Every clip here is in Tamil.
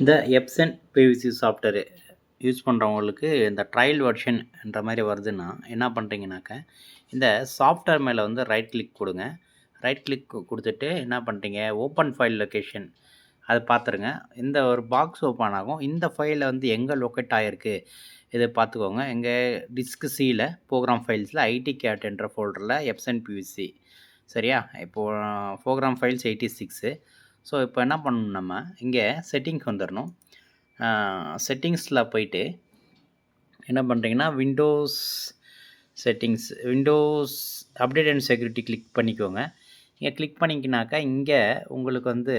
இந்த எப்சன் பிவிசி சாஃப்ட்வேர் யூஸ் பண்ணுறவங்களுக்கு இந்த ட்ரையல் வெர்ஷன்ன்ற மாதிரி வருதுன்னா என்ன பண்ணுறீங்கனாக்கா, இந்த சாஃப்ட்வேர் மேலே வந்து ரைட் கிளிக் கொடுங்க. ரைட் கிளிக் கொடுத்துட்டு என்ன பண்ணுறீங்க, ஓப்பன் ஃபைல் லொக்கேஷன் அதை பார்த்துருங்க. இந்த ஒரு பாக்ஸ் ஓப்பன் ஆகும். இந்த ஃபைலில் வந்து எங்கே லொக்கேட் ஆகிருக்கு இதை பார்த்துக்கோங்க. எங்கள் டிஸ்க் சியில் ப்ரோக்ராம் ஃபைல்ஸில் ஐடி கேட் என்ற ஃபோல்டரில் எப்சன் பிவிசி. சரியா? இப்போது ப்ரோக்ராம் ஃபைல்ஸ் 86. ஸோ இப்போ என்ன பண்ணணும், நம்ம இங்கே செட்டிங்ஸ் வந்துடணும். செட்டிங்ஸில் போயிட்டு என்ன பண்ணுறீங்கன்னா, Windows settings, Windows update and security click பண்ணிக்கோங்க. இங்கே கிளிக் பண்ணிக்கினாக்கா இங்கே உங்களுக்கு வந்து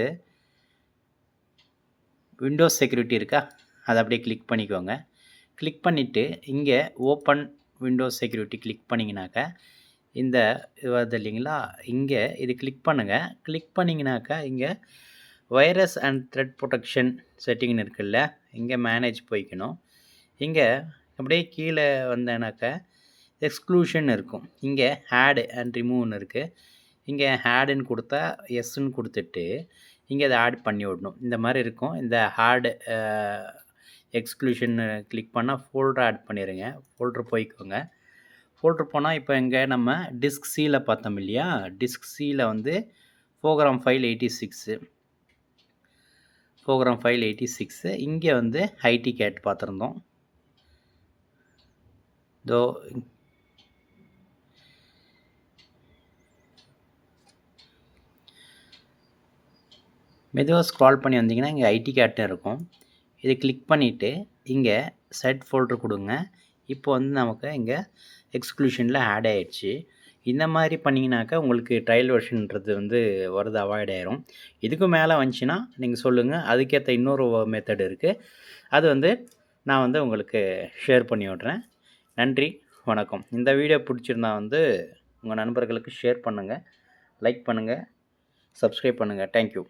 விண்டோஸ் செக்யூரிட்டி இருக்கா, அதை அப்படியே கிளிக் பண்ணிக்கோங்க. கிளிக் பண்ணிவிட்டு இங்கே ஓப்பன் விண்டோஸ் செக்யூரிட்டி கிளிக் பண்ணிங்கனாக்கா இந்த இது வருது இல்லைங்களா, இங்கே இது கிளிக் பண்ணுங்கள். கிளிக் பண்ணிங்கனாக்கா இங்கே வைரஸ் அண்ட் த்ரெட் ப்ரொடெக்ஷன் செட்டிங்னு இருக்குல்ல, இங்கே மேனேஜ் போய்க்கணும். இங்கே அப்படியே கீழே வந்தேனாக்கா எக்ஸ்க்ளூஷன் இருக்கும். இங்கே ஆட் அண்ட் ரிமூவ்னு இருக்குது. இங்கே ஆடுன்னு கொடுத்தா எஸ்ன்னு கொடுத்துட்டு இங்கே அதை ஆட் பண்ணி விடணும். இந்த மாதிரி இருக்கும். இந்த ஆட் எக்ஸ்க்ளூஷன் கிளிக் பண்ணால் ஃபோல்டர் ஆட் பண்ணிடுங்க. ஃபோல்டர் போய்க்கோங்க. ஃபோல்டர் போனால் இப்போ இங்கே நம்ம டிஸ்க் சியில் பார்த்தோம் இல்லையா, டிஸ்க் சியில் வந்து ப்ரோக்ராம் ஃபைல் 86, ப்ரோக்ராம் ஃபைல் 86 இங்கே வந்து ஐடி கேட் பார்த்துருந்தோம். இதோ மெதுவாக ஸ்க்ரால் பண்ணி வந்தீங்கன்னா இங்கே ஐடி கேட்டும் இருக்கும். இதை கிளிக் பண்ணிவிட்டு இங்கே செட் ஃபோல்டர் கொடுங்க. இப்போ வந்து நமக்கு இங்கே எக்ஸ்க்ளூஷனில் ஆட் ஆகிடுச்சு. இந்த மாதிரி பண்ணிங்கனாக்கா உங்களுக்கு ட்ரையல் வெர்ஷன்ன்றது வந்து வருது, அவாய்ட் ஆயிரும். இதுக்கு மேலே வந்துச்சுன்னா நீங்கள் சொல்லுங்கள், அதுக்கேற்ற இன்னொரு மெத்தட் இருக்குது. அது வந்து நான் வந்து உங்களுக்கு ஷேர் பண்ணி விட்றேன். நன்றி, வணக்கம். இந்த வீடியோ பிடிச்சிருந்தா வந்து உங்கள் நண்பர்களுக்கு ஷேர் பண்ணுங்கள், லைக் பண்ணுங்கள், சப்ஸ்கிரைப் பண்ணுங்கள். தேங்க்யூ.